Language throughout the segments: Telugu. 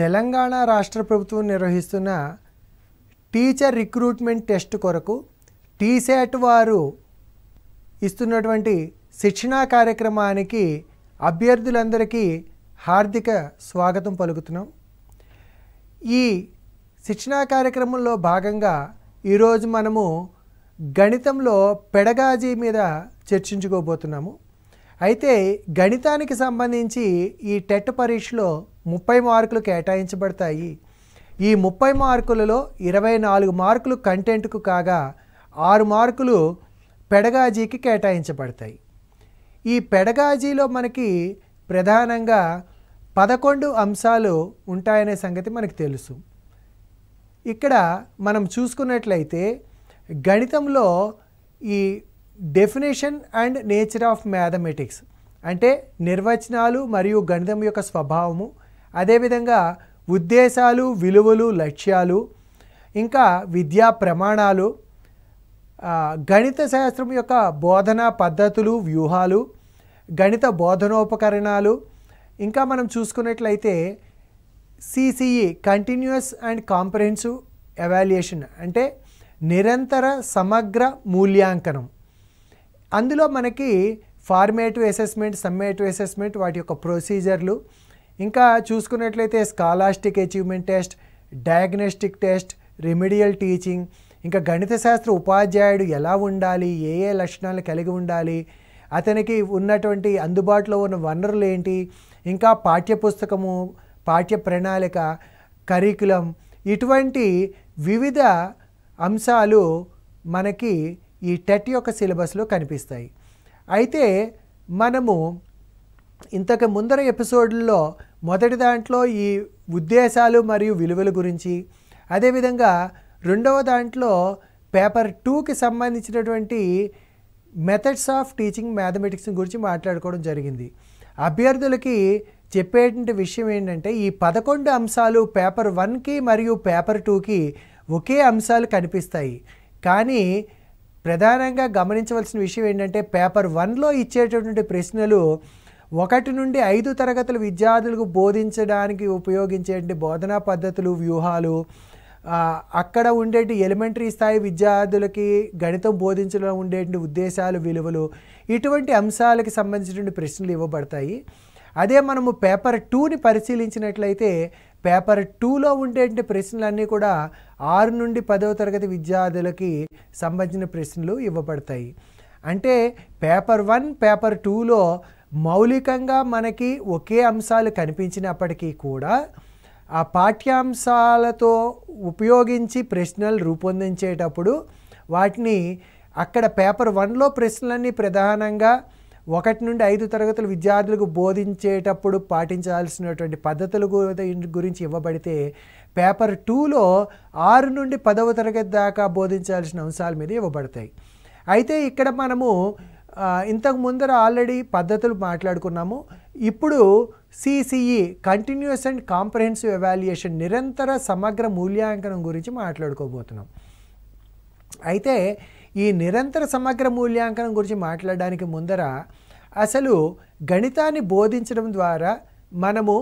తెలంగాణ రాష్ట్ర ప్రభుత్వం నిర్వహిస్తున్న టీచర్ రిక్రూట్మెంట్ టెస్ట్ కొరకు టీశాట్ వారు ఇస్తున్నటువంటి శిక్షణా కార్యక్రమానికి అభ్యర్థులందరికీ హార్దిక స్వాగతం పలుకుతున్నాం. ఈ శిక్షణా కార్యక్రమంలో భాగంగా ఈరోజు మనము గణితంలో పెడగాజీ మీద చర్చించుకోబోతున్నాము. అయితే గణితానికి సంబంధించి ఈ టెట్ పరీక్షలో 30 మార్కులు కేటాయించబడతాయి. ఈ 30 మార్కులలో 24 మార్కులు కంటెంట్కు కాగా 6 మార్కులు పెడగాజీకి కేటాయించబడతాయి. ఈ పెడగాజీలో మనకి ప్రధానంగా 11 అంశాలు ఉంటాయనే సంగతి మనకు తెలుసు. ఇక్కడ మనం చూసుకున్నట్లయితే గణితంలో ఈ definition and nature of mathematics అంటే నిర్వచనాలు మరియు గణితం యొక్క స్వభావము, అదేవిధంగా ఉద్దేశాలు, విలువలు, లక్ష్యాలు, ఇంకా విద్యా ప్రమాణాలు, గణిత శాస్త్రం యొక్క బోధనా పద్ధతులు, వ్యూహాలు, గణిత బోధనోపకరణాలు, ఇంకా మనం చూసుకున్నట్లయితే CCE continuous and comprehensive evaluation అంటే నిరంతర సమగ్ర మూల్యాంకనం. అందులో మనకి ఫార్మేటివ్ అసెస్మెంట్, సమ్మేటివ్ అసెస్మెంట్, వాటి యొక్క ప్రొసీజర్లు, ఇంకా చూసుకున్నట్లయితే scholastic achievement test, diagnostic test, remedial teaching, ఇంకా గణిత శాస్త్ర ఉపాధ్యాయుడు ఎలా ఉండాలి, ఏ ఏ లక్షణాలు కలిగి ఉండాలి, అతనికి ఉన్నటువంటి అందుబాటులో ఉన్న వనరులు ఏంటి, ఇంకా పాఠ్యపుస్తకము, పాఠ్య ప్రణాళిక, కరికులం, ఇటువంటి వివిధ అంశాలు మనకి ఈ టెట్ యొక్క సిలబస్లో కనిపిస్తాయి. అయితే మనము ఇంతకు ముందర ఎపిసోడ్లో మొదటి దాంట్లో ఈ ఉద్దేశాలు మరియు విలువల గురించి, అదేవిధంగా రెండవ దాంట్లో పేపర్ 2కి సంబంధించినటువంటి మెథడ్స్ ఆఫ్ టీచింగ్ మ్యాథమెటిక్స్ గురించి మాట్లాడుకోవడం జరిగింది. అభ్యర్థులకి చెప్పేటువంటి విషయం ఏంటంటే ఈ 11 అంశాలు పేపర్ 1కి మరియు పేపర్ 2కి ఒకే అంశాలు కనిపిస్తాయి. కానీ ప్రధానంగా గమనించవలసిన విషయం ఏంటంటే పేపర్ 1లో ఇచ్చేటటువంటి ప్రశ్నలు 1 నుండి 5 తరగతుల విద్యార్థులకు బోధించడానికి ఉపయోగించేటువంటి బోధనా పద్ధతులు, వ్యూహాలు, అక్కడ ఉండేటి ఎలిమెంటరీ స్థాయి విద్యార్థులకి గణితం బోధించడం ఉండేటువంటి ఉద్దేశాలు, విలువలు, ఇటువంటి అంశాలకు సంబంధించినటువంటి ప్రశ్నలు ఇవ్వబడతాయి. అదే మనము పేపర్ 2ని పరిశీలించినట్లయితే పేపర్ 2లో ఉండేటువంటి ప్రశ్నలన్నీ కూడా 6 నుండి 10వ తరగతి విద్యార్థులకి సంబంధించిన ప్రశ్నలు ఇవ్వబడతాయి. అంటే పేపర్ 1, పేపర్ 2లో మౌలికంగా మనకి ఒకే అంశాలు కనిపించినప్పటికీ కూడా ఆ పాఠ్యాంశాలతో ఉపయోగించి ప్రశ్నలు రూపొందించేటప్పుడు వాటిని అక్కడ పేపర్ 1లో ప్రశ్నలన్నీ ప్రధానంగా 1 నుండి 5 తరగతుల విద్యార్థులకు బోధించేటప్పుడు పాటించాల్సినటువంటి పద్ధతుల గురించి ఇవ్వబడితే పేపర్ 2లో 6 నుండి 10వ తరగతి దాకా బోధించాల్సిన అంశాల మీద ఇవ్వబడతాయి. అయితే ఇక్కడ మనము ఇంతకు ముందర ఆల్రెడీ పద్ధతులు మాట్లాడుకున్నాము. ఇప్పుడు CCE continuous and comprehensive evaluation నిరంతర సమగ్ర మూల్యాంకనం గురించి మాట్లాడుకోబోతున్నాం. అయితే ఈ నిరంతర సమగ్ర మూల్యాంకనం గురించి మాట్లాడడానికి ముందర అసలు గణితాన్ని బోధించడం ద్వారా మనము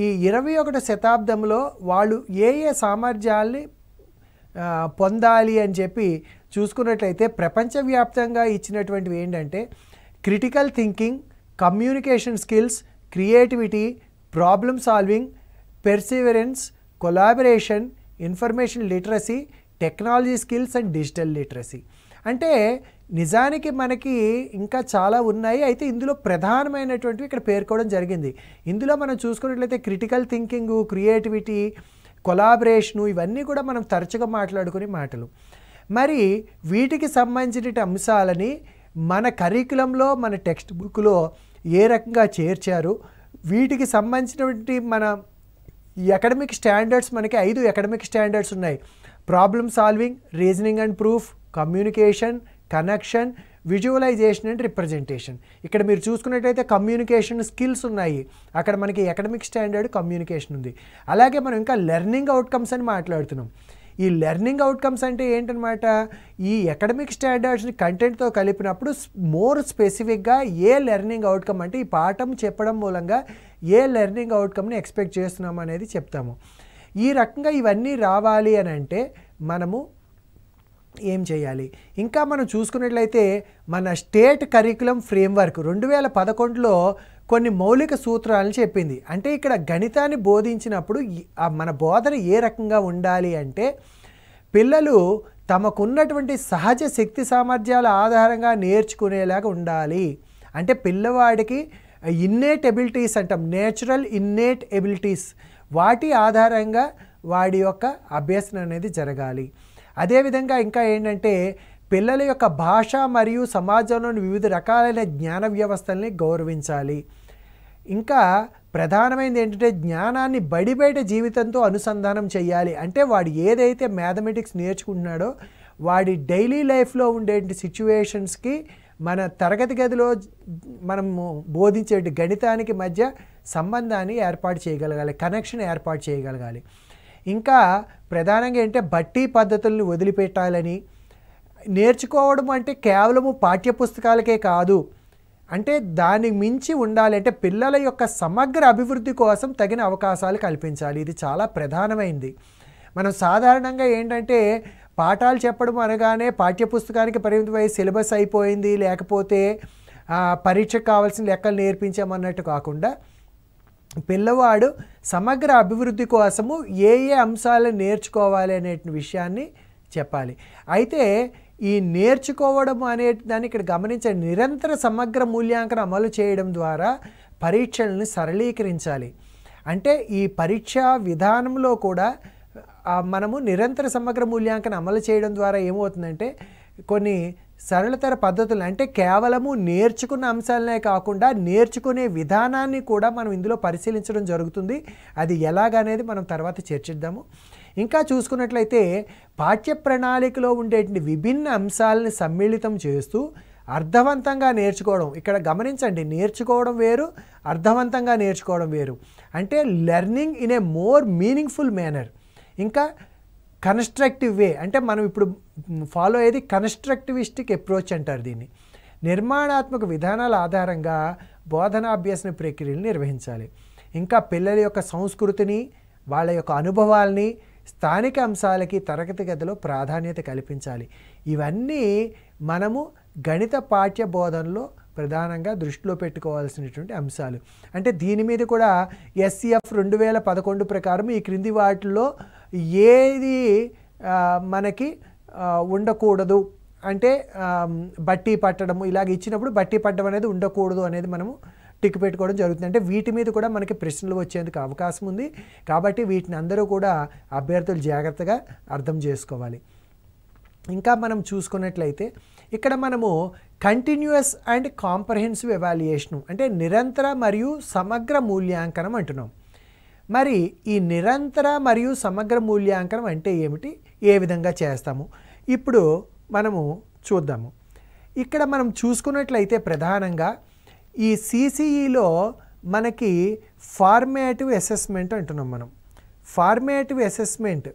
ఈ 21వ శతాబ్దంలో వాళ్ళు ఏ ఏ సామర్థ్యాల్ని పొందాలి అని చెప్పి చూసుకున్నట్లయితే ప్రపంచవ్యాప్తంగా ఇచ్చినటువంటివి ఏంటంటే critical thinking, communication skills, creativity, problem solving, perseverance, collaboration, information literacy, technology skills and digital literacy. అంటే నిజానికి మనకి ఇంకా చాలా ఉన్నాయి. అయితే ఇందులో ప్రధానమైనటువంటివి ఇక్కడ పేర్కోవడం జరిగింది. ఇందులో మనం చూసుకున్నట్లయితే క్రిటికల్ థింకింగ్, క్రియేటివిటీ, కొలాబరేషను, ఇవన్నీ కూడా మనం తరచుగా మాట్లాడుకునే మాటలు. మరి వీటికి సంబంధించిన అంశాలని మన కరికులంలో, మన టెక్స్ట్ బుక్లో ఏ రకంగా చేర్చారు, వీటికి సంబంధించినటువంటి మన అకాడమిక్ స్టాండర్డ్స్ మనకి 5 అకాడమిక్ స్టాండర్డ్స్ ఉన్నాయి. Problem solving, reasoning and proof, communication, connection, visualisation and representation. ఇక్కడ మీరు చూసుకున్నట్టయితే కమ్యూనికేషన్ స్కిల్స్ ఉన్నాయి. అక్కడ మనకి అకాడమిక్ స్టాండర్డ్ కమ్యూనికేషన్ ఉంది. అలాగే మనం ఇంకా లెర్నింగ్ అవుట్కమ్స్ అని మాట్లాడుతున్నాం. ఈ లెర్నింగ్ అవుట్కమ్స్ అంటే ఏంటనమాట, ఈ అకాడమిక్ స్టాండర్డ్స్ని కంటెంట్తో కలిపినప్పుడు మోర్ స్పెసిఫిక్గా ఏ లెర్నింగ్ అవుట్కమ్ అంటే ఈ పాఠం చెప్పడం మూలంగా ఏ లెర్నింగ్ అవుట్కమ్ని ఎక్స్పెక్ట్ చేస్తున్నాము అనేది చెప్తాము. ఈ రకంగా ఇవన్నీ రావాలి అని అంటే మనము ఏం చేయాలి? ఇంకా మనం చూసుకున్నట్లయితే మన స్టేట్ కరికులం ఫ్రేమ్వర్క్ 2011లో కొన్ని మౌలిక సూత్రాలను చెప్పింది. అంటే ఇక్కడ గణితాన్ని బోధించినప్పుడు మన బోధన ఏ రకంగా ఉండాలి అంటే పిల్లలు తమకున్నటువంటి సహజ శక్తి సామర్థ్యాల ఆధారంగా నేర్చుకునేలాగా ఉండాలి. అంటే పిల్లవాడికి ఇన్నేట్ ఎబిలిటీస్ అంటాం, నేచురల్ ఇన్నేట్ ఎబిలిటీస్, వాటి ఆధారంగా వాడి యొక్క అభ్యసన అనేది జరగాలి. అదేవిధంగా ఇంకా ఏంటంటే పిల్లల యొక్క భాష మరియు సమాజంలోని వివిధ రకాలైన జ్ఞాన వ్యవస్థల్ని గౌరవించాలి. ఇంకా ప్రధానమైనది ఏంటంటే జ్ఞానాన్ని బయట జీవితంతో అనుసంధానం చేయాలి. అంటే వాడు ఏదైతే మ్యాథమెటిక్స్ నేర్చుకుంటున్నాడో వాడి డైలీ లైఫ్లో ఉండే సిచ్యువేషన్స్కి మన తరగతి గదిలో మనము బోధించే గణితానికి మధ్య సంబంధాన్ని ఏర్పాటు చేయగలగాలి, కనెక్షన్ ఏర్పాటు చేయగలగాలి. ఇంకా ప్రధానంగా ఏంటంటే బట్టి పద్ధతులను వదిలిపెట్టాలని, నేర్చుకోవడం అంటే కేవలము పాఠ్యపుస్తకాలకే కాదు, అంటే దానికి మించి ఉండాలి. అంటే పిల్లల యొక్క సమగ్ర అభివృద్ధి కోసం తగిన అవకాశాలు కల్పించాలి. ఇది చాలా ప్రధానమైంది. మనం సాధారణంగా ఏంటంటే పాఠాలు చెప్పడం అనగానే పాఠ్యపుస్తకానికి పరిమితమై సిలబస్ అయిపోయింది, లేకపోతే పరీక్షకు కావాల్సిన లెక్కలు నేర్పించామన్నట్టు కాకుండా పిల్లవాడు సమగ్ర అభివృద్ధి కోసము ఏ అంశాలను నేర్చుకోవాలి అనే విషయాన్ని చెప్పాలి. అయితే ఈ నేర్చుకోవడం అనే దాన్ని ఇక్కడ గమనించండి. నిరంతర సమగ్ర మూల్యాంకనం అమలు చేయడం ద్వారా పరీక్షలను సరళీకరించాలి. అంటే ఈ పరీక్షా విధానంలో కూడా మనము నిరంతర సమగ్ర మూల్యాంకనం అమలు చేయడం ద్వారా ఏమవుతుందంటే కొన్ని సరళతర పద్ధతులు, అంటే కేవలము నేర్చుకున్న అంశాలనే కాకుండా నేర్చుకునే విధానాన్ని కూడా మనం ఇందులో పరిశీలించడం జరుగుతుంది. అది ఎలాగనేది మనం తర్వాత చర్చిద్దాము. ఇంకా చూసుకున్నట్లయితే పాఠ్య ప్రణాళికలో ఉండేటువంటి విభిన్న అంశాలను సమ్మిళితం చేస్తూ అర్థవంతంగా నేర్చుకోవడం. ఇక్కడ గమనించండి, నేర్చుకోవడం వేరు, అర్థవంతంగా నేర్చుకోవడం వేరు. అంటే learning in a more meaningful manner. ఇంకా కన్స్ట్రక్టివ్ వే, అంటే మనం ఇప్పుడు ఫాలో అయ్యేది కన్స్ట్రక్టివిస్టిక్ అప్రోచ్ అంటారు దీన్ని. నిర్మాణాత్మక విధానాల ఆధారంగా బోధనాభ్యసన ప్రక్రియలు నిర్వహించాలి. ఇంకా పిల్లల యొక్క సంస్కృతిని, వాళ్ళ యొక్క అనుభవాల్ని, స్థానిక అంశాలకి తరగతి గదిలో ప్రాధాన్యత కల్పించాలి. ఇవన్నీ మనము గణిత పాఠ్య బోధనలో ప్రధానంగా దృష్టిలో పెట్టుకోవాల్సినటువంటి అంశాలు. అంటే దీని మీద కూడా SCF 2011 ప్రకారం ఈ క్రింది వాటిల్లో ఏది మనకి ఉండకూడదు, అంటే బట్టి పట్టడము ఇలాగ ఇచ్చినప్పుడు బట్టి పట్టడం అనేది ఉండకూడదు అనేది మనము టిక్ పెట్టుకోవడం జరుగుతుంది. అంటే వీటి మీద కూడా మనకి ప్రశ్నలు వచ్చేందుకు అవకాశం ఉంది. కాబట్టి వీటిని అందరూ కూడా అభ్యర్థులు జాగ్రత్తగా అర్థం చేసుకోవాలి. ఇంకా మనం చూసుకున్నట్లయితే ఇక్కడ మనము కంటిన్యూస్ అండ్ కాంప్రహెన్సివ్ ఎవాల్యుయేషను, అంటే నిరంతర మరియు సమగ్ర మూల్యాంకనం అంటున్నాం. మరి ఈ నిరంతర మరియు సమగ్ర మూల్యాంకనం అంటే ఏమిటి, ఏ విధంగా చేస్తాము, ఇప్పుడు మనము చూద్దాము. ఇక్కడ మనం చూసుకున్నట్లయితే ప్రధానంగా ఈ CCEలో మనకి ఫార్మేటివ్ అసెస్మెంట్ అంటున్నాం. మనం ఫార్మేటివ్ అసెస్మెంట్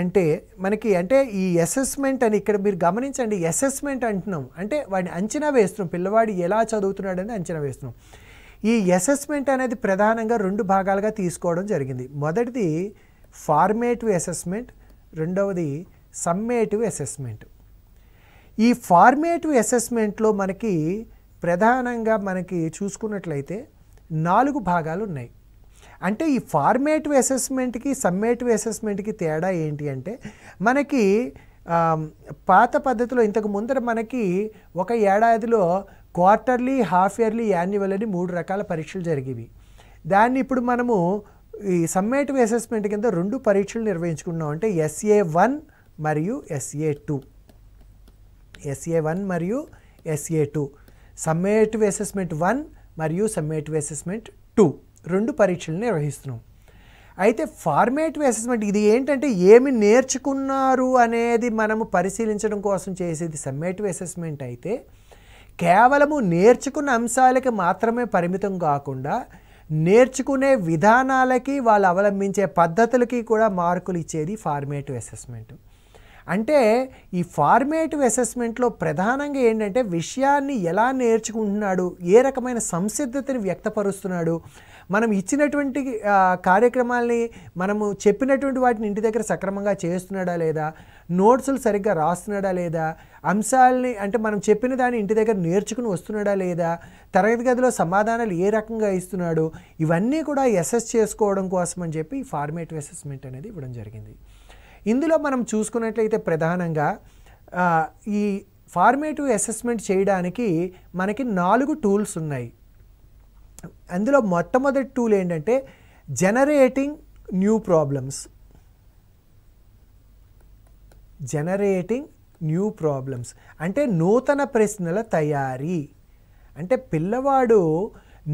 అంటే మనకి, అంటే ఈ అసెస్మెంట్ అని ఇక్కడ మీరు గమనించండి, అసెస్మెంట్ అంటున్నాం అంటే వాడిని అంచనా వేస్తున్నాం, పిల్లవాడు ఎలా చదువుతున్నాడని అంచనా వేస్తున్నాం. ఈ అసెస్మెంట్ అనేది ప్రధానంగా 2 భాగాలుగా తీసుకోవడం జరిగింది. మొదటిది ఫార్మేటివ్ అసెస్మెంట్, రెండవది సమ్మేటివ్ అసెస్మెంట్. ఈ ఫార్మేటివ్ అసెస్మెంట్లో మనకి ప్రధానంగా మనకి చూసుకున్నట్లయితే 4 భాగాలు ఉన్నాయి. అంటే ఈ ఫార్మేటివ్ అసెస్మెంట్కి సమ్మేటివ్ అసెస్మెంట్కి తేడా ఏంటి అంటే, మనకి పాత పద్ధతిలో ఇంతకు ముందర మనకి ఒక ఏడాదిలో క్వార్టర్లీ, హాఫ్ ఇయర్లీ, యాన్యువల్ అని 3 రకాల పరీక్షలు జరిగేవి. దాన్ని ఇప్పుడు మనము ఈ సమ్మేటివ్ అసెస్మెంట్ కింద 2 పరీక్షలు నిర్వహించుకున్నాం. అంటే SA1 మరియు SA2. SA1 మరియు SA2, సమ్మేటివ్ అసెస్మెంట్ 1 మరియు సమ్మేటివ్ అసెస్మెంట్ 2, 2 పరీక్షలు నిర్వహిస్తున్నాం. అయితే ఫార్మేటివ్ అసెస్మెంట్ ఇది ఏంటంటే ఏమి నేర్చుకున్నారు అనేది మనము పరిశీలించడం కోసం చేసేది సమ్మేటివ్ అసెస్మెంట్. అయితే కేవలము నేర్చుకున్న అంశాలకి మాత్రమే పరిమితం కాకుండా నేర్చుకునే విధానాలకి, వాళ్ళు అవలంబించే పద్ధతులకి కూడా మార్కులు ఇచ్చేది ఫార్మేటివ్ అసెస్మెంట్. అంటే ఈ ఫార్మేటివ్ అసెస్మెంట్లో ప్రధానంగా ఏంటంటే విషయాన్ని ఎలా నేర్చుకుంటున్నాడు, ఏ రకమైన సంసిద్ధతని వ్యక్తపరుస్తున్నాడు, మనం ఇచ్చినటువంటి కార్యక్రమాల్ని మనము చెప్పినటువంటి వాటిని ఇంటి దగ్గర సక్రమంగా చేస్తున్నాడా లేదా, నోట్సులు సరిగ్గా రాస్తున్నాడా లేదా, అంశాలని అంటే మనం చెప్పిన దాన్ని ఇంటి దగ్గర నేర్చుకుని వస్తున్నాడా లేదా, తరగతి గదిలో సమాధానాలు ఏ రకంగా ఇస్తున్నాడు, ఇవన్నీ కూడా అసెస్ చేసుకోవడం కోసం అని చెప్పి ఫార్మేటివ్ అసెస్మెంట్ అనేది ఇవ్వడం జరిగింది. ఇందులో మనం చూసుకున్నట్లయితే ప్రధానంగా ఈ ఫార్మేటివ్ అసెస్మెంట్ చేయడానికి మనకి 4 టూల్స్ ఉన్నాయి. అందులో మొట్టమొదటి టూల్ ఏంటంటే generating new problems. Generating new problems అంటే నూతన ప్రశ్నల తయారీ. అంటే పిల్లవాడు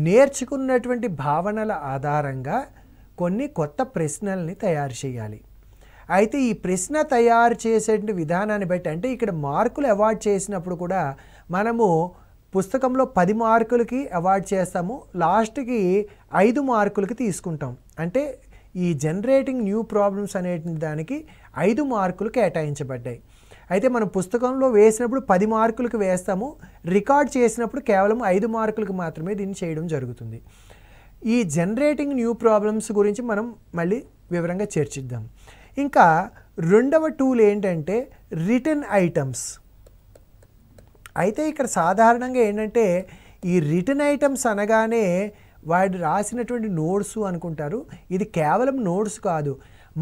నేర్చుకున్నటువంటి భావనల ఆధారంగా కొన్ని కొత్త ప్రశ్నల్ని తయారు చేయాలి. అయితే ఈ ప్రశ్న తయారు చేసే విధానాన్ని బట్టి అంటే ఇక్కడ మార్కులు అవార్డ్ చేసినప్పుడు కూడా మనము పుస్తకంలో 10 మార్కులకి అవార్డ్ చేస్తాము, లాస్ట్కి 5 మార్కులకి తీసుకుంటాం. అంటే ఈ జనరేటింగ్ న్యూ ప్రాబ్లమ్స్ అనే దానికి 5 మార్కులు కేటాయించబడ్డాయి. అయితే మనం పుస్తకంలో వేసినప్పుడు 10 మార్కులకు వేస్తాము, రికార్డ్ చేసినప్పుడు కేవలం 5 మార్కులకు మాత్రమే దీన్ని చేయడం జరుగుతుంది. ఈ జనరేటింగ్ న్యూ ప్రాబ్లమ్స్ గురించి మనం మళ్ళీ వివరంగా చర్చిద్దాం. ఇంకా రెండవ టూల్ ఏంటంటే రిటన్ ఐటమ్స్. అయితే ఇక్కడ సాధారణంగా ఏంటంటే ఈ రిటన్ ఐటమ్స్ అనగానే వాడు రాసినటువంటి నోట్స్ అనుకుంటారు. ఇది కేవలం నోట్స్ కాదు,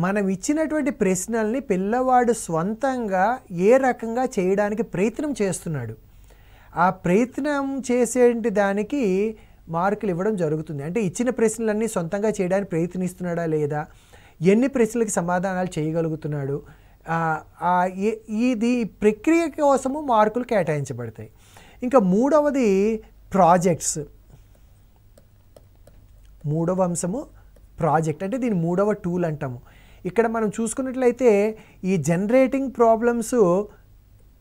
మనం ఇచ్చినటువంటి ప్రశ్నల్ని పిల్లవాడు స్వంతంగా ఏ రకంగా చేయడానికి ప్రయత్నం చేస్తున్నాడు, ఆ ప్రయత్నం చేసేటి దానికి మార్కులు ఇవ్వడం జరుగుతుంది. అంటే ఇచ్చిన ప్రశ్నలన్నీ సొంతంగా చేయడానికి ప్రయత్నిస్తున్నాడా లేదా, ఎన్ని ప్రశ్నలకి సమాధానాలు చేయగలుగుతున్నాడు, ఇది ప్రక్రియ కోసము మార్కులు కేటాయించబడతాయి. ఇంకా మూడవది ప్రాజెక్ట్స్. మూడవ అంశము ప్రాజెక్ట్, అంటే దీని మూడవ టూల్ అంటాము. ఇక్కడ మనం చూసుకున్నట్లయితే ఈ జనరేటింగ్ ప్రాబ్లమ్స్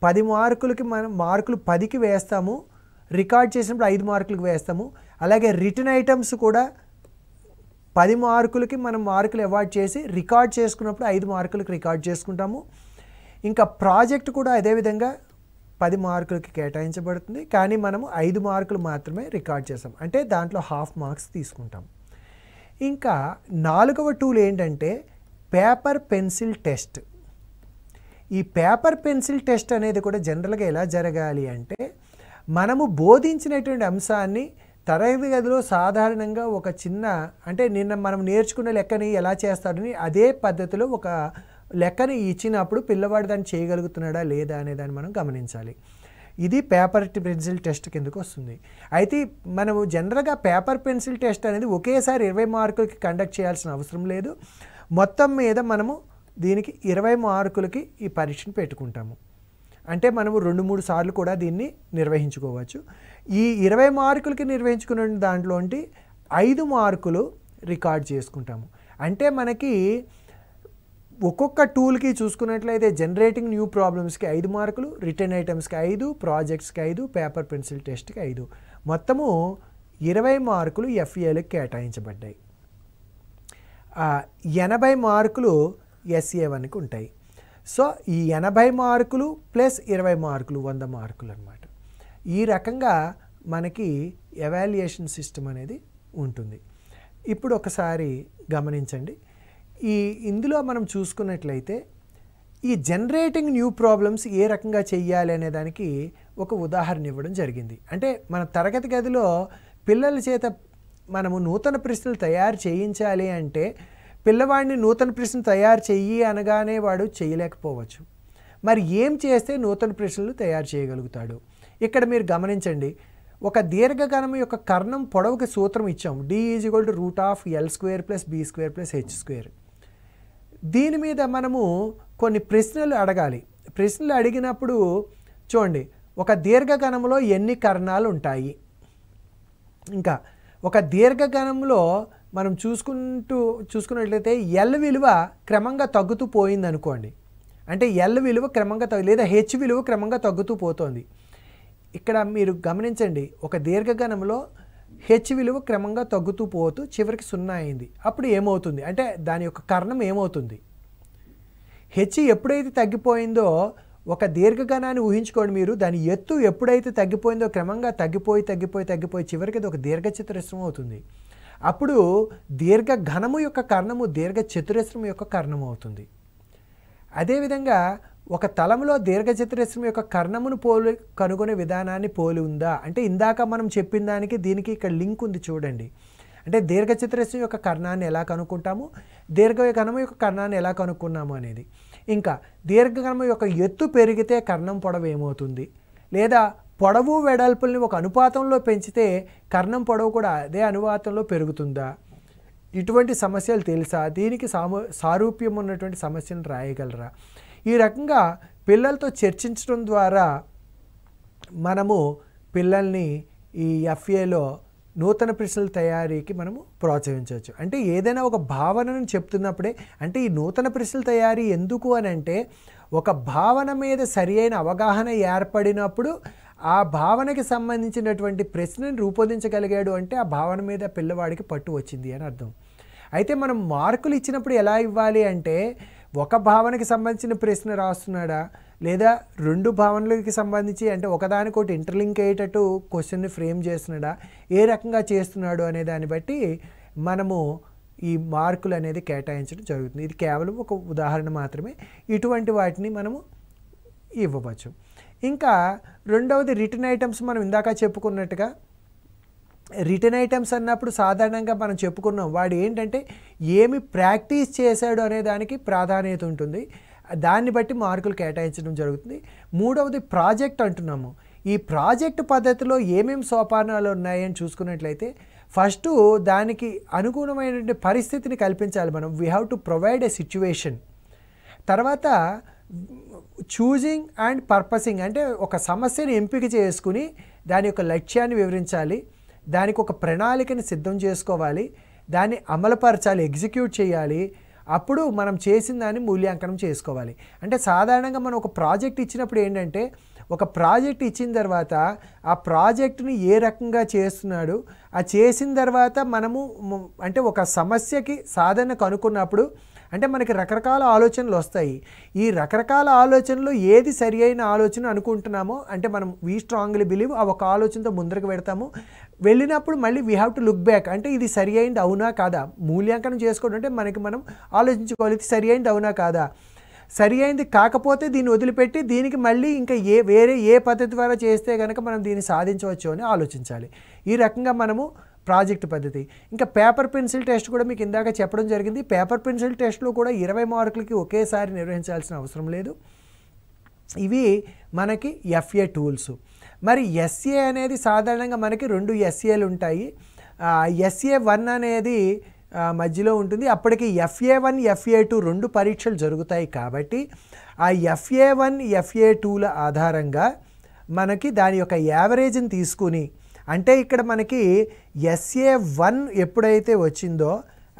10 మార్కులకి మనం మార్కులు 10కి వేస్తాము, రికార్డ్ చేసినప్పుడు 5 మార్కులకు వేస్తాము. అలాగే రిటన్ ఐటమ్స్ కూడా 10 మార్కులకి మనం మార్కులు అవార్డ్ చేసి రికార్డ్ చేసుకున్నప్పుడు 5 మార్కులకి రికార్డ్ చేసుకుంటాము. ఇంకా ప్రాజెక్ట్ కూడా అదేవిధంగా 10 మార్కులకి కేటాయించబడుతుంది, కానీ మనము 5 మార్కులు మాత్రమే రికార్డ్ చేస్తాం, అంటే దాంట్లో ½ మార్క్స్ తీసుకుంటాం. ఇంకా 4వ టూల్ ఏంటంటే పేపర్ పెన్సిల్ టెస్ట్. ఈ పేపర్ పెన్సిల్ టెస్ట్ అనేది కూడా జనరల్గా ఎలా జరగాలి అంటే మనము బోధించినటువంటి అంశాన్ని తరగతి గదిలో సాధారణంగా ఒక చిన్న అంటే నిన్న మనం నేర్చుకున్న లెక్కని ఎలా చేస్తాడని అదే పద్ధతిలో ఒక లెక్కని ఇచ్చినప్పుడు పిల్లవాడు దాన్ని చేయగలుగుతున్నాడా లేదా అనే దాన్ని మనం గమనించాలి. ఇది పేపర్ పెన్సిల్ టెస్ట్ కిందకు వస్తుంది. అయితే మనము జనరల్గా పేపర్ పెన్సిల్ టెస్ట్ అనేది ఒకేసారి 20 మార్కులకి కండక్ట్ చేయాల్సిన అవసరం లేదు. మొత్తం మీద మనము దీనికి 20 మార్కులకి ఈ పరీక్షను పెట్టుకుంటాము. అంటే మనము 2-3 సార్లు కూడా దీన్ని నిర్వహించుకోవచ్చు. ఈ 20 మార్కులకి నిర్వహించుకున్న దాంట్లోంటి 5 మార్కులు రికార్డ్ చేసుకుంటాము. అంటే మనకి ఒక్కొక్క టూల్కి చూసుకున్నట్లయితే జనరేటింగ్ న్యూ ప్రాబ్లమ్స్కి 5 మార్కులు, రిటర్న్ ఐటమ్స్కి 5, ప్రాజెక్ట్స్కి 5, పేపర్ పెన్సిల్ టెస్ట్కి 5, మొత్తము 20 మార్కులు ఎఫ్ఏలకు కేటాయించబడ్డాయి. 80 మార్కులు SA1కి ఉంటాయి. సో ఈ 80 మార్కులు ప్లస్ 20 మార్కులు 100 మార్కులు అన్నమాట. ఈ రకంగా మనకి ఎవాల్యుయేషన్ సిస్టమ్ అనేది ఉంటుంది. ఇప్పుడు ఒకసారి గమనించండి, ఇందులో మనం చూసుకున్నట్లయితే ఈ జనరేటింగ్ న్యూ ప్రాబ్లమ్స్ ఏ రకంగా చెయ్యాలి అనే దానికి ఒక ఉదాహరణ ఇవ్వడం జరిగింది. అంటే మన తరగతి గదిలో పిల్లల చేత మనము నూతన ప్రశ్నలు తయారు చేయించాలి అంటే పిల్లవాడిని నూతన ప్రశ్న తయారు చెయ్యి అనగానే వాడు చేయలేకపోవచ్చు. మరి ఏం చేస్తే నూతన ప్రశ్నలు తయారు చేయగలుగుతాడు? ఇక్కడ మీరు గమనించండి, ఒక దీర్ఘగణం యొక్క కర్ణం పొడవుకి సూత్రం ఇచ్చాం, D = √L² + B² + H². దీని మీద మనము కొన్ని ప్రశ్నలు అడగాలి. ప్రశ్నలు అడిగినప్పుడు చూడండి, ఒక దీర్ఘగణంలో ఎన్ని కర్ణాలు ఉంటాయి, ఇంకా ఒక దీర్ఘగణంలో మనం చూసుకున్నట్లయితే L విలువ క్రమంగా తగ్గుతూ పోయింది అనుకోండి, అంటే L విలువ క్రమంగా లేదా H విలువ క్రమంగా తగ్గుతూ పోతుంది. ఇక్కడ మీరు గమనించండి, ఒక దీర్ఘగణంలో H విలువ క్రమంగా తగ్గుతూ పోతూ చివరికి 0 అయింది. అప్పుడు ఏమవుతుంది అంటే దాని యొక్క కర్ణం ఏమవుతుంది? హెచ్ ఎప్పుడైతే తగ్గిపోయిందో ఒక దీర్ఘగణాన్ని ఊహించుకోండి మీరు, దాని ఎత్తు ఎప్పుడైతే తగ్గిపోయిందో క్రమంగా తగ్గిపోయి చివరికి అది ఒక దీర్ఘచతురస్రం అవుతుంది. అప్పుడు దీర్ఘఘనము యొక్క కర్ణము దీర్ఘచతురస్రం యొక్క కర్ణము అవుతుంది. అదేవిధంగా ఒక తలంలో దీర్ఘచతురస్రం యొక్క కర్ణమును కనుగొనే విధానాన్ని పోలి ఉందా అంటే ఇందాక మనం చెప్పిన దానికి దీనికి ఇక్కడ లింక్ ఉంది చూడండి. అంటే దీర్ఘచతురస్రం యొక్క కర్ణాన్ని ఎలా కనుక్కుంటాము, దీర్ఘఘనము యొక్క కర్ణాన్ని ఎలా కనుక్కున్నాము అనేది. ఇంకా దీర్ఘఘనము యొక్క ఎత్తు పెరిగితే కర్ణం పొడవు ఏమవుతుంది, లేదా పొడవు వెడల్పుల్ని ఒక అనుపాతంలో పెంచితే కర్ణం పొడవు కూడా అదే అనుపాతంలో పెరుగుతుందా, ఇటువంటి సమస్యలు తెలుసా, దీనికి సారూప్యం ఉన్నటువంటి సమస్యను రాయగలరా. ఈ రకంగా పిల్లలతో చర్చించడం ద్వారా మనము పిల్లల్ని ఈ ఎఫ్ఏలో నూతన ప్రశ్నల తయారీకి మనము ప్రోత్సహించవచ్చు. అంటే ఏదైనా ఒక భావనను చెప్తున్నప్పుడే, అంటే ఈ నూతన ప్రశ్నల తయారీ ఎందుకు అని అంటే ఒక భావన మీద సరి అయిన అవగాహన ఏర్పడినప్పుడు ఆ భావనకి సంబంధించినటువంటి ప్రశ్నను రూపొందించగలిగాడు అంటే ఆ భావన మీద పిల్లవాడికి పట్టు వచ్చింది అని అర్థం. అయితే మనం మార్కులు ఇచ్చినప్పుడు ఎలా ఇవ్వాలి అంటే ఒక భావనకి సంబంధించిన ప్రశ్న రాస్తున్నాడా, లేదా రెండు భావనలకి సంబంధించి అంటే ఒకదానికొకటి ఇంటర్లింక్ అయ్యేటట్టు క్వశ్చన్ని ఫ్రేమ్ చేస్తున్నాడా, ఏ రకంగా చేస్తున్నాడు అనే దాన్ని బట్టి మనము ఈ మార్కులు అనేది కేటాయించడం జరుగుతుంది. ఇది కేవలం ఒక ఉదాహరణ మాత్రమే, ఇటువంటి వాటిని మనము ఇవ్వవచ్చు. ఇంకా రెండవది రిటన్ ఐటమ్స్. మనం ఇందాక చెప్పుకున్నట్టుగా రిటన్ ఐటమ్స్ అన్నప్పుడు సాధారణంగా మనం చెప్పుకున్నాం వాడు ఏంటంటే ఏమి ప్రాక్టీస్ చేశాడు అనే దానికి ప్రాధాన్యత ఉంటుంది, దాన్ని బట్టి మార్కులు కేటాయించడం జరుగుతుంది. మూడవది ప్రాజెక్ట్ అంటున్నాము. ఈ ప్రాజెక్ట్ పద్ధతిలో ఏమేమి సోపానాలు ఉన్నాయని చూసుకున్నట్లయితే ఫస్ట్ దానికి అనుగుణమైనటువంటి పరిస్థితిని కల్పించాలి మనం. We have to provide a situation. తర్వాత చూజింగ్ అండ్ పర్పసింగ్ అంటే ఒక సమస్యను ఎంపిక చేసుకుని దాని యొక్క లక్ష్యాన్ని వివరించాలి, దానికి ఒక ప్రణాళికని సిద్ధం చేసుకోవాలి, దాన్ని అమలుపరచాలి, ఎగ్జిక్యూట్ చేయాలి. అప్పుడు మనం చేసిన దాన్ని మూల్యాంకనం చేసుకోవాలి. అంటే సాధారణంగా మనం ఒక ప్రాజెక్ట్ ఇచ్చినప్పుడు ఏంటంటే ఒక ప్రాజెక్ట్ ఇచ్చిన తర్వాత ఆ ప్రాజెక్టుని ఏ రకంగా చేస్తున్నాడు, ఆ చేసిన తర్వాత మనము అంటే ఒక సమస్యకి సాధన కనుక్కున్నప్పుడు అంటే మనకి రకరకాల ఆలోచనలు వస్తాయి. ఈ రకరకాల ఆలోచనలు ఏది సరి అయిన ఆలోచన అనుకుంటున్నామో అంటే మనం వీ స్ట్రాంగ్లీ బిలీవ్ ఆ ఒక ఆలోచనతో ముందరకు వెడతాము. వెళ్ళినప్పుడు మళ్ళీ we have to look back అంటే ఇది సరి అయింది అవునా కాదా, మూల్యాంకనం చేసుకోవడం అంటే మనకి మనం ఆలోచించుకోవాలి ఇది సరి అయింది అవునా కాదా. సరి అయింది కాకపోతే దీన్ని వదిలిపెట్టి దీనికి మళ్ళీ ఇంకా వేరే ఏ పద్ధతి ద్వారా చేస్తే కనుక మనం దీన్ని సాధించవచ్చు అని ఆలోచించాలి. ఈ రకంగా మనము ప్రాజెక్ట్ పద్ధతి. ఇంకా పేపర్ పెన్సిల్ టెస్ట్ కూడా మీకు ఇందాక చెప్పడం జరిగింది. పేపర్ పెన్సిల్ టెస్ట్లో కూడా 20 మార్కులకి ఒకేసారి నిర్వహించాల్సిన అవసరం లేదు. ఇవి మనకి ఎఫ్ఏ టూల్స్. మరి ఎస్ఏ అనేది సాధారణంగా మనకి 2 ఎస్ఏలు ఉంటాయి. SA1 అనేది మధ్యలో ఉంటుంది. అప్పటికి FA1 FA2 2 పరీక్షలు జరుగుతాయి కాబట్టి ఆ FA1 FA2ల ఆధారంగా మనకి దాని యొక్క యావరేజ్ని తీసుకుని అంటే ఇక్కడ మనకి SA1 ఎప్పుడైతే వచ్చిందో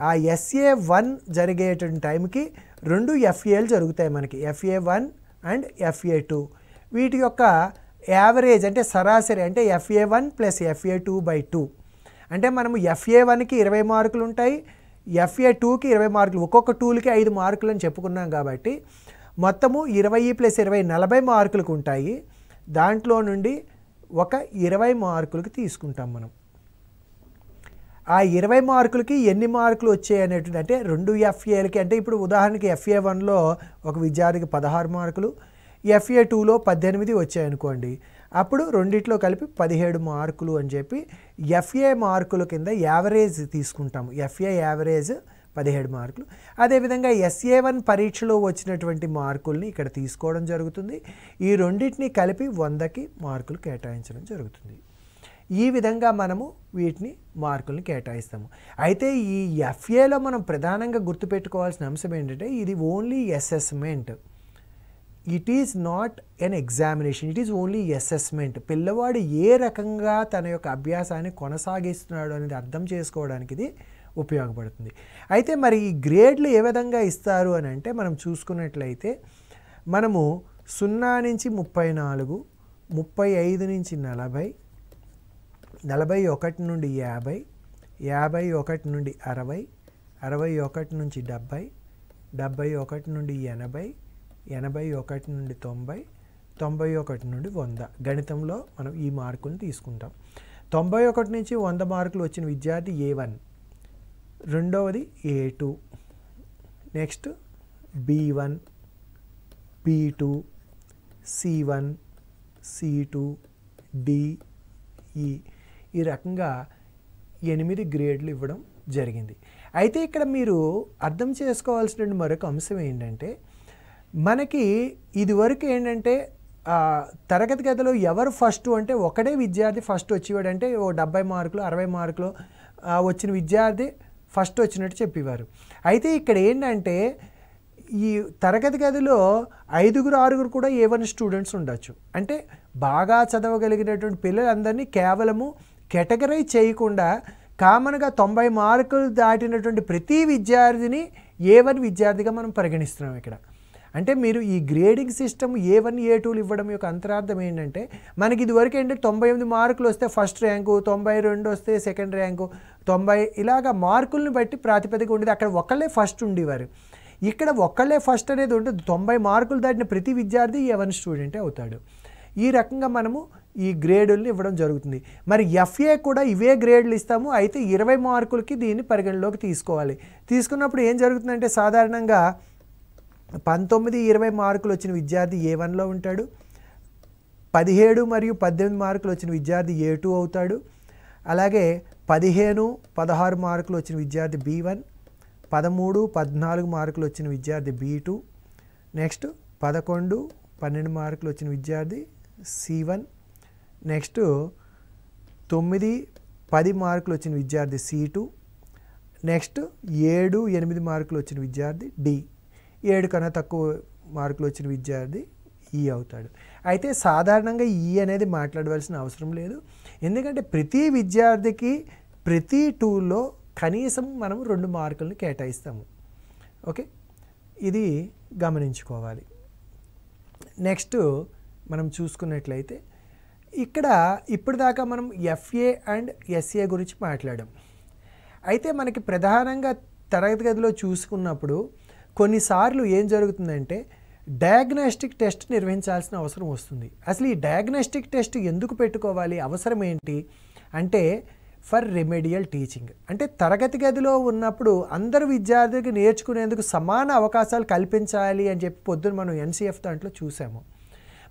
ఆ SA1 జరిగేటువంటి టైంకి 2 FAలు జరుగుతాయి మనకి, FA1 అండ్ FA2. వీటి యొక్క యావరేజ్ అంటే సరాసరి అంటే FA1 + FA2/2 అంటే మనము FA1కి 20 మార్కులు ఉంటాయి, FA2కి 20 మార్కులు, ఒక్కొక్క టూల్కి 5 మార్కులు అని చెప్పుకున్నాం కాబట్టి మొత్తము 20 + 20 40 మార్కులకు ఉంటాయి. దాంట్లో నుండి ఒక 20 మార్కులకి తీసుకుంటాం మనం. ఆ 20 మార్కులకి ఎన్ని మార్కులు వచ్చాయి అనేటువంటి అంటే 2 FAలకి అంటే ఇప్పుడు ఉదాహరణకి FA1లో ఒక విద్యార్థికి 16 మార్కులు, FA2లో 18 వచ్చాయనుకోండి, అప్పుడు రెండిట్లో కలిపి 17 మార్కులు అని చెప్పి FA మార్కుల కింద యావరేజ్ తీసుకుంటాము. FA యావరేజ్ 17 మార్కులు. అదేవిధంగా SA1 పరీక్షలో వచ్చినటువంటి మార్కుల్ని ఇక్కడ తీసుకోవడం జరుగుతుంది. ఈ రెండింటిని కలిపి 100కి మార్కులు కేటాయించడం జరుగుతుంది. ఈ విధంగా మనము వీటిని మార్కుల్ని కేటాయిస్తాము. అయితే ఈ FAలో మనం ప్రధానంగా గుర్తుపెట్టుకోవాల్సిన అంశం ఏంటంటే ఇది only assessment, it is not an examination, it is only assessment. పిల్లవాడు ఏ రకంగా తన యొక్క అభ్యాసాన్ని కొనసాగిస్తున్నాడు అనేది అర్థం చేసుకోవడానికి ఇది ఉపయోగపడుతుంది. అయితే మరి ఈ గ్రేడ్లు ఏ విధంగా ఇస్తారు అని అంటే మనం చూసుకున్నట్లయితే మనము 0 నుంచి 34, 35 నుంచి 40, 41 నుండి 50, 51 నుండి 60, 61 నుంచి 70, 71 నుండి 80, 81 నుండి 90, 91 నుండి 100. గణితంలో మనం ఈ మార్కులను తీసుకుంటాం. 91 నుంచి 100 మార్కులు వచ్చిన విద్యార్థి A1, రెండవది A2, next B1, B2, C1, C2, D, E. ఈ రకంగా 8 గ్రేడ్లు ఇవ్వడం జరిగింది. అయితే ఇక్కడ మీరు అర్థం చేసుకోవాల్సిన మరొక అంశం ఏంటంటే, మనకి ఇదివరకు ఏంటంటే తరగతి గదిలో ఎవరు ఫస్ట్ అంటే ఒకడే విద్యార్థి ఫస్ట్ వచ్చేవాడు. అంటే 70 మార్కులు 60 మార్కులు వచ్చిన విద్యార్థి ఫస్ట్ వచ్చినట్టు చెప్పేవారు. అయితే ఇక్కడ ఏంటంటే ఈ తరగతి గదిలో 5-6 కూడా A1 స్టూడెంట్స్ ఉండొచ్చు. అంటే బాగా చదవగలిగినటువంటి పిల్లలందరినీ కేవలము కేటగరైజ్ చేయకుండా కామన్గా 90 మార్కులు దాటినటువంటి ప్రతి విద్యార్థిని A1 విద్యార్థిగా మనం పరిగణిస్తున్నాం ఇక్కడ. అంటే మీరు ఈ గ్రేడింగ్ సిస్టమ్ A1, A2లు ఇవ్వడం యొక్క అంతరార్థం ఏంటంటే, మనకి ఇదివరకు ఏంటంటే 98 మార్కులు వస్తే ఫస్ట్ ర్యాంకు, 92 వస్తే సెకండ్ ర్యాంకు, 90 ఇలాగా మార్కులను బట్టి ప్రాతిపదిక ఉండేది. అక్కడ ఒకళ్ళే ఫస్ట్ ఉండేవారు. ఇక్కడ ఒక్కళ్ళే ఫస్ట్ అనేది ఉంటుంది. 90 మార్కులు దాటిన ప్రతి విద్యార్థి A1 స్టూడెంటే అవుతాడు. ఈ రకంగా మనము ఈ గ్రేడుల్ని ఇవ్వడం జరుగుతుంది. మరి FA కూడా ఇవే గ్రేడ్లు ఇస్తాము. అయితే 20 మార్కులకి దీన్ని పరిగణలోకి తీసుకోవాలి. తీసుకున్నప్పుడు ఏం జరుగుతుందంటే, సాధారణంగా 19-20 మార్కులు వచ్చిన విద్యార్థి A1లో ఉంటాడు. 17 మరియు 18 మార్కులు వచ్చిన విద్యార్థి A2 అవుతాడు. అలాగే 15-16 మార్కులు వచ్చిన విద్యార్థి B1, 13-14 మార్కులు వచ్చిన విద్యార్థి B2, నెక్స్ట్ 11-12 మార్కులు వచ్చిన విద్యార్థి C1, నెక్స్ట్ 9-10 మార్కులు వచ్చిన విద్యార్థి C2, నెక్స్ట్ 7-8 మార్కులు వచ్చిన విద్యార్థి D, 7 కన్నా తక్కువ మార్కులు వచ్చిన విద్యార్థి E అవుతాడు. అయితే సాధారణంగా E అనేది మాట్లాడవలసిన అవసరం లేదు. ఎందుకంటే ప్రతి విద్యార్థికి ప్రతి టూల్లో కనీసం మనం 2 మార్కులను కేటాయిస్తాము. ఓకే, ఇది గమనించుకోవాలి. నెక్స్ట్ మనం చూసుకున్నట్లయితే ఇక్కడ ఇప్పటిదాకా మనం FA అండ్ SA గురించి మాట్లాడాం. అయితే మనకి ప్రధానంగా తరగతి గదిలో చూసుకున్నప్పుడు కొన్నిసార్లు ఏం జరుగుతుందంటే, డయాగ్నోస్టిక్ టెస్ట్ నిర్వహించాల్సిన అవసరం వస్తుంది. అసలు ఈ డయాగ్నోస్టిక్ టెస్ట్ ఎందుకు పెట్టుకోవాలి, అవసరం ఏంటి అంటే, ఫర్ రెమెడియల్ టీచింగ్. అంటే తరగతి గదిలో ఉన్నప్పుడు అందరు విద్యార్థులకి నేర్చుకునేందుకు సమాన అవకాశాలు కల్పించాలి అని చెప్పి పొద్దున మనం NCF దాంట్లో చూసాము.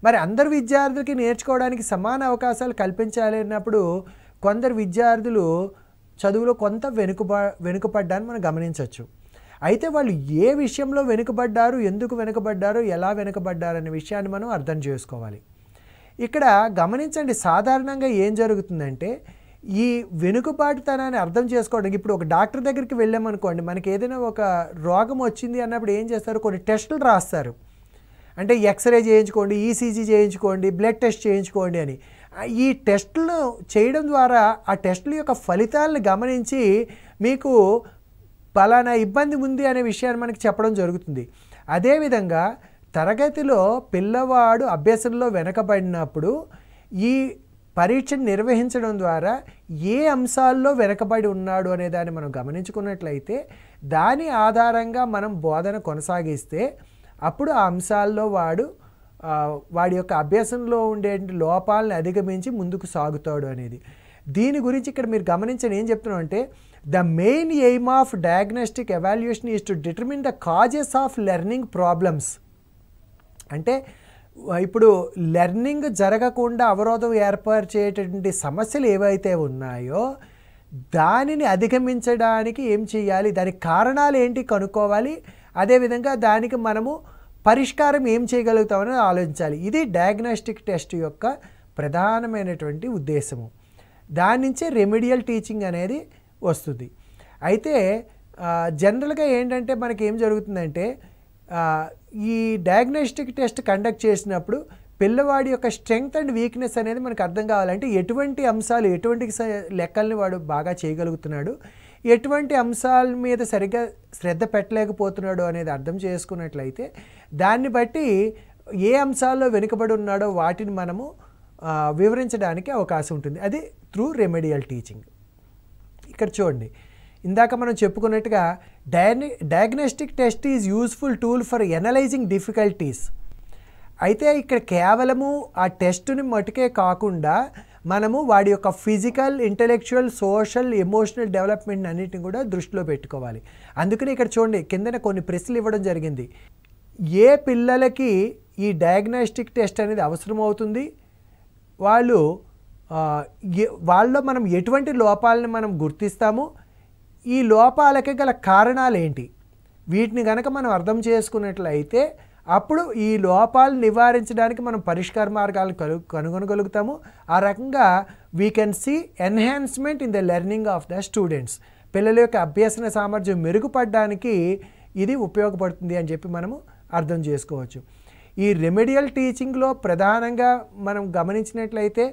మరి అందరు విద్యార్థులకి నేర్చుకోవడానికి సమాన అవకాశాలు కల్పించాలి అన్నప్పుడు కొందరు విద్యార్థులు చదువులో కొంత వెనుకబడ్డాన్ని మనం గమనించవచ్చు. అయితే వాళ్ళు ఏ విషయంలో వెనుకబడ్డారు, ఎందుకు వెనుకబడ్డారు, ఎలా వెనుకబడ్డారు అనే విషయాన్ని మనం అర్థం చేసుకోవాలి. ఇక్కడ గమనించండి, సాధారణంగా ఏం జరుగుతుందంటే, ఈ వెనుకబాటుతనాన్ని అర్థం చేసుకోవడానికి ఇప్పుడు ఒక డాక్టర్ దగ్గరికి వెళ్ళామనుకోండి, మనకి ఏదైనా ఒక రోగం వచ్చింది అన్నప్పుడు ఏం చేస్తారు, కొన్ని టెస్టులు రాస్తారు. అంటే ఎక్స్రే చేయించుకోండి, ECG చేయించుకోండి, బ్లడ్ టెస్ట్ చేయించుకోండి అని. ఈ టెస్టులను చేయడం ద్వారా ఆ టెస్టుల యొక్క ఫలితాలను గమనించి మీకు పలానా ఇబ్బంది ఉంది అనే విషయాన్ని మనకి చెప్పడం జరుగుతుంది. అదేవిధంగా తరగతిలో పిల్లవాడు అభ్యాసంలో వెనకబడినప్పుడు ఈ పరీక్షను నిర్వహించడం ద్వారా ఏ అంశాల్లో వెనకబడి ఉన్నాడు అనే దాన్ని మనం గమనించుకున్నట్లయితే దాని ఆధారంగా మనం బోధన కొనసాగిస్తే అప్పుడు ఆ అంశాల్లో వాడి యొక్క అభ్యాసంలో ఉండే లోపాలను అధిగమించి ముందుకు సాగుతాడు అనేది. దీని గురించి ఇక్కడ మీరు గమనించండి, ఏం చెప్తున్నాం అంటే, the main aim of diagnostic evaluation is to determine the causes of learning problems. అంటే ఇప్పుడు లెర్నింగ్ జరగకుండా అవరోధం ఏర్పరిచేటటువంటి సమస్యలు ఏవైతే ఉన్నాయో దానిని అధిగమించడానికి ఏం చేయాలి, దానికి కారణాలు ఏంటి కనుక్కోవాలి. అదేవిధంగా దానికి మనము పరిష్కారం ఏం చేయగలుగుతామని ఆలోచించాలి. ఇది డయాగ్నోస్టిక్ టెస్ట్ యొక్క ప్రధానమైనటువంటి ఉద్దేశము. దాని నుంచే రెమెడియల్ టీచింగ్ అనేది వస్తుంది. అయితే జనరల్గా ఏంటంటే మనకి ఏం జరుగుతుందంటే, ఈ డయాగ్నోస్టిక్ టెస్ట్ కండక్ట్ చేసినప్పుడు పిల్లవాడి యొక్క స్ట్రెంగ్త్ అండ్ వీక్నెస్ అనేది మనకు అర్థం కావాలంటే ఎటువంటి అంశాలు, ఎటువంటి లెక్కల్ని వాడు బాగా చేయగలుగుతున్నాడు, ఎటువంటి అంశాల మీద సరిగ్గా శ్రద్ధ పెట్టలేకపోతున్నాడు అనేది అర్థం చేసుకున్నట్లయితే దాన్ని బట్టి ఏ అంశాల్లో వెనుకబడి ఉన్నాడో వాటిని మనము వివరించడానికి అవకాశం ఉంటుంది. అది త్రూ రెమెడియల్ టీచింగ్. ఇక్కడ చూడండి, ఇందాక మనం చెప్పుకున్నట్టుగా diagnostic test is useful tool for analysing difficulties. అయితే ఇక్కడ కేవలము ఆ టెస్ట్ని మటుకే కాకుండా మనము వాడి యొక్క physical, intellectual, social, emotional development అన్నిటిని కూడా దృష్టిలో పెట్టుకోవాలి. అందుకని ఇక్కడ చూడండి కిందన కొన్ని ప్రశ్నలు ఇవ్వడం జరిగింది. ఏ పిల్లలకి ఈ డయాగ్నోస్టిక్ టెస్ట్ అనేది అవసరం అవుతుంది, వాళ్ళలో మనం ఎటువంటి లోపాలను మనం గుర్తిస్తాము, ఈ లోపాలకి గల కారణాలు ఏంటి, వీటిని కనుక మనం అర్థం చేసుకున్నట్లయితే అప్పుడు ఈ లోపాలు నివారించడానికి మనం పరిష్కార మార్గాలు కనుగొనగలుగుతాము. ఆ రకంగా we can see enhancement in the learning of the students. పిల్లల యొక్క అభ్యసన సామర్థ్యం మెరుగుపడడానికి ఇది ఉపయోగపడుతుంది అని చెప్పి మనము అర్థం చేసుకోవచ్చు. ఈ రెమెడియల్ టీచింగ్లో ప్రధానంగా మనం గమనించినట్లయితే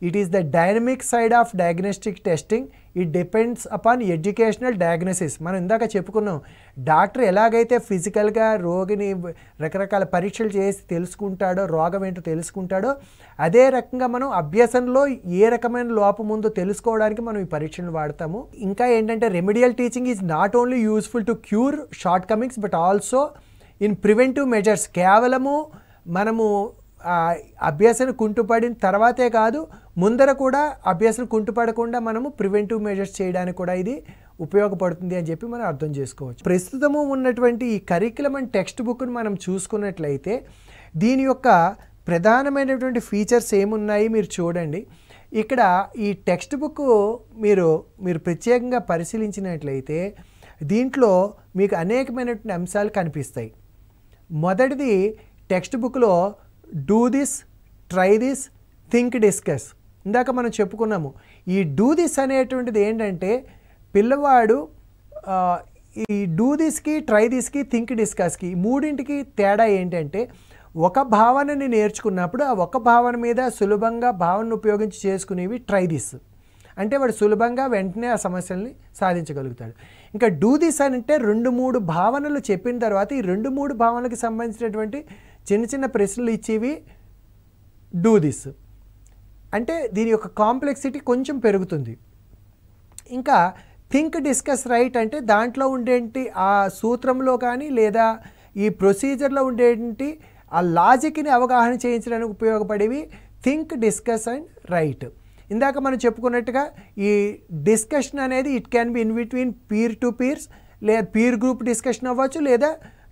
it is the dynamic side of diagnostic testing. It depends upon educational diagnosis. మనం ఇందాక చెప్పుకున్నాం, డాక్టర్ ఎలాగైతే ఫిజికల్గా రోగిని రకరకాల పరీక్షలు చేసి తెలుసుకుంటాడో, రోగం ఏంటో తెలుసుకుంటాడో, అదే రకంగా మనం అభ్యసనలో ఏ రకమైన లోపం ఉందో తెలుసుకోవడానికి మనం ఈ పరీక్షలను వాడతాము. ఇంకా ఏంటంటే remedial teaching is not only useful to cure short Cummins but also in preventive measures. కేవలము మనము అభ్యసన కుంటుపడిన తర్వాతే కాదు, ముందర కూడా అభ్యసన కుంటుపడకుండా మనము ప్రివెంటివ్ మెజర్స్ చేయడానికి కూడా ఇది ఉపయోగపడుతుంది అని చెప్పి మనం అర్థం చేసుకోవచ్చు. ప్రస్తుతము ఉన్నటువంటి ఈ కరికులం అండ్ టెక్స్ట్ బుక్ను మనం చూసుకున్నట్లయితే దీని యొక్క ప్రధానమైనటువంటి ఫీచర్స్ ఏమున్నాయి మీరు చూడండి. ఇక్కడ ఈ టెక్స్ట్ బుక్ మీరు ప్రత్యేకంగా పరిశీలించినట్లయితే దీంట్లో మీకు అనేకమైనటువంటి అంశాలు కనిపిస్తాయి. మొదటిది టెక్స్ట్ బుక్లో do this, try this, think, discuss. ఇందాక మనం చెప్పుకున్నాము. ఈ డూ దిస్ అనేటువంటిది ఏంటంటే పిల్లవాడు ఈ డూ దిస్కి, ట్రై దిస్కి, థింక్, డిస్కస్కి మూడింటికి తేడా ఏంటంటే ఒక భావనని నేర్చుకున్నప్పుడు ఆ ఒక భావన మీద సులభంగా భావనను ఉపయోగించి చేసుకునేవి ట్రై దిస్. అంటే వాడు సులభంగా వెంటనే ఆ సమస్యల్ని సాధించగలుగుతాడు. ఇంకా డూ దిస్ అంటే 2-3 భావనలు చెప్పిన తర్వాత ఈ 2-3 భావనలకు సంబంధించినటువంటి చిన్న చిన్న ప్రశ్నలు ఇచ్చేవి డూ దిస్. అంటే దీని యొక్క కాంప్లెక్సిటీ కొంచెం పెరుగుతుంది. ఇంకా థింక్, డిస్కస్, రైట్ అంటే దాంట్లో ఉండేంటి ఆ సూత్రంలో కానీ లేదా ఈ ప్రొసీజర్లో ఉండేంటి ఆ లాజిక్ని అవగాహన చేయించడానికి ఉపయోగపడేవి థింక్, డిస్కస్ అండ్ రైట్. ఇందాక మనం చెప్పుకున్నట్టుగా ఈ డిస్కషన్ అనేది it can be in between peer to peers, లేదా పీర్ గ్రూప్ డిస్కషన్ అవ్వచ్చు, లేదా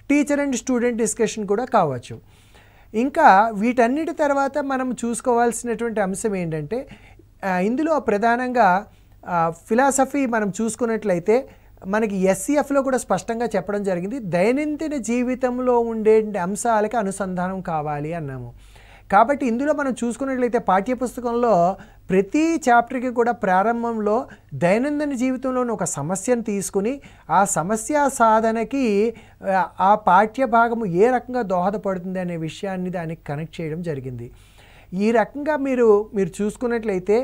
టీచర్ అండ్ స్టూడెంట్ డిస్కషన్ కూడా కావచ్చు. ఇంకా వీటన్నిటి తర్వాత మనం చూసుకోవాల్సినటువంటి అంశం ఏంటంటే ఇందులో ప్రధానంగా ఫిలాసఫీ మనం చూసుకున్నట్లయితే మనకి ఎస్సీఎఫ్లో కూడా స్పష్టంగా చెప్పడం జరిగింది. దైనందిన జీవితంలో ఉండే అంశాలకి అనుసంధానం కావాలి అన్నాము. కాబట్టి ఇందులో మనం చూసుకున్నట్లయితే పాఠ్యపుస్తకంలో ప్రతి చాప్టర్కి కూడా ప్రారంభంలో దైనందిన జీవితంలోని ఒక సమస్యను తీసుకుని ఆ సమస్య సాధనకి ఆ పాఠ్య భాగము ఏ రకంగా దోహదపడుతుంది అనే విషయాన్ని దానికి కనెక్ట్ చేయడం జరిగింది. ఈ రకంగా మీరు చూసుకున్నట్లయితే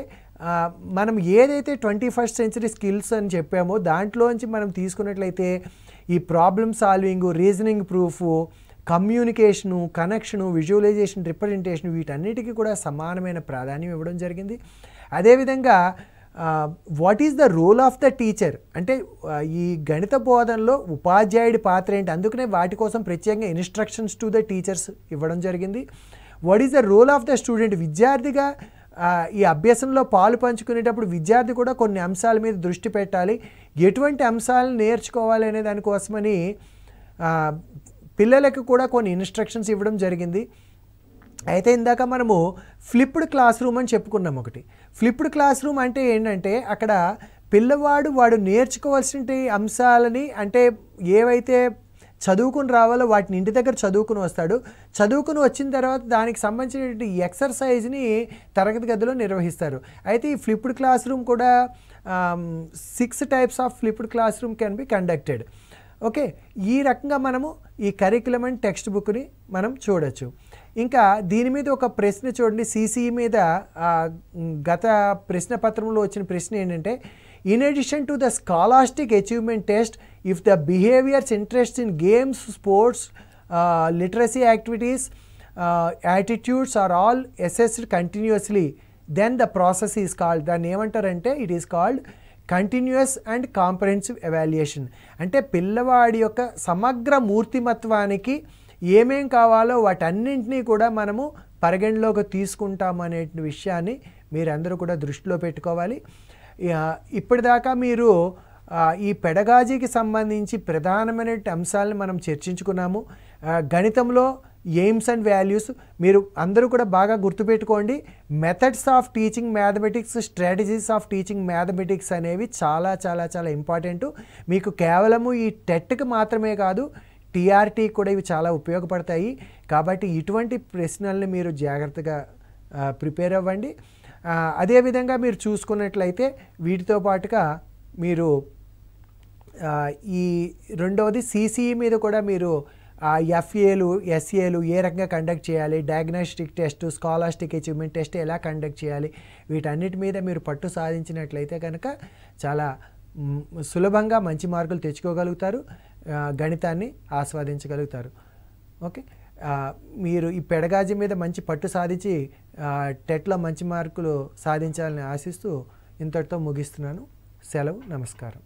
మనం ఏదైతే 21st సెంచరీ స్కిల్స్ అని చెప్పామో దాంట్లోంచి మనం తీసుకున్నట్లయితే ఈ problem solving, reasoning proof, communication, connection, visualisation, representation వీటన్నిటికీ కూడా సమానమైన ప్రాధాన్యం ఇవ్వడం జరిగింది. అదేవిధంగా what is the role of the teacher అంటే ఈ గణిత బోధనలో ఉపాధ్యాయుడి పాత్ర ఏంటి, అందుకనే వాటి కోసం ప్రత్యేకంగా ఇన్స్ట్రక్షన్స్ టు ద టీచర్స్ ఇవ్వడం జరిగింది. What is the role of the student విద్యార్థిగా ఈ అభ్యాసంలో పాలు పంచుకునేటప్పుడు విద్యార్థి కూడా కొన్ని అంశాల మీద దృష్టి పెట్టాలి, ఎటువంటి అంశాలను నేర్చుకోవాలి అనే దానికోసమని పిల్లలకు కూడా కొన్ని ఇన్స్ట్రక్షన్స్ ఇవ్వడం జరిగింది. అయితే ఇందాక మనము ఫ్లిప్డ్ క్లాస్ రూమ్ అని చెప్పుకున్నాం. ఒకటి ఫ్లిప్డ్ క్లాస్ రూమ్ అంటే ఏంటంటే అక్కడ వాడు నేర్చుకోవాల్సిన అంశాలని అంటే ఏవైతే చదువుకుని రావాలో వాటిని ఇంటి దగ్గర చదువుకుని వస్తాడు. చదువుకుని వచ్చిన తర్వాత దానికి సంబంధించిన ఎక్సర్సైజ్ని తరగతి గదిలో నిర్వహిస్తారు. అయితే ఈ ఫ్లిప్డ్ క్లాస్ రూమ్ కూడా 6 types of flipped class room can be conducted. Okay, ఈ రకంగా మనము ఈ కరికులం అండ్ టెక్స్ట్ బుక్ని మనం చూడొచ్చు. ఇంకా దీని మీద ఒక ప్రశ్న చూడండి, సిసిఈ మీద గత ప్రశ్న పత్రంలో వచ్చిన ప్రశ్న ఏంటంటే in addition to the scholastic achievement test, if the behaviors, interests in games, sports, literacy activities, attitudes are all assessed continuously, then the process is called, దాన్ని ఏమంటారంటే it is called continuous and comprehensive evaluation, అంటే పిల్లవాడి యొక్క సమగ్ర మూర్తిమత్వానికి ఏమేం కావాలో వాటన్నింటినీ కూడా మనము పరిగణలోకి తీసుకుంటాము అనే విషయాన్ని మీరందరూ కూడా దృష్టిలో పెట్టుకోవాలి. ఇప్పటిదాకా మీరు ఈ పెడగాజీకి సంబంధించి ప్రధానమైన అంశాలను మనం చర్చించుకున్నాము. గణితంలో ఎయిమ్స్ అండ్ వాల్యూస్ మీరు అందరూ కూడా బాగా గుర్తుపెట్టుకోండి. Methods of teaching mathematics, strategies of teaching mathematics అనేవి చాలా చాలా చాలా ఇంపార్టెంట్. మీకు కేవలము ఈ టెట్కి మాత్రమే కాదు, టీఆర్టీ కూడా ఇవి చాలా ఉపయోగపడతాయి. కాబట్టి ఇటువంటి ప్రశ్నల్ని మీరు జాగ్రత్తగా ప్రిపేర్ అవ్వండి. అదేవిధంగా మీరు చూసుకున్నట్లయితే వీటితో పాటుగా మీరు ఈ రెండవది సిసిఈ మీద కూడా మీరు ఎఫ్ఏలు ఎస్ఏలు ఏ రకంగా కండక్ట్ చేయాలి, diagnostic test, scholastic achievement test ఎలా కండక్ట్ చేయాలి, వీటన్నిటి మీద మీరు పట్టు సాధించినట్లయితే కనుక చాలా సులభంగా మంచి మార్కులు తెచ్చుకోగలుగుతారు, గణితాన్ని ఆస్వాదించగలుగుతారు. ఓకే, మీరు ఈ పెడగాజీ మీద మంచి పట్టు సాధించి టెట్లో మంచి మార్కులు సాధించాలని ఆశిస్తూ ఇంతటితో ముగిస్తున్నాను. సెలవు, నమస్కారం.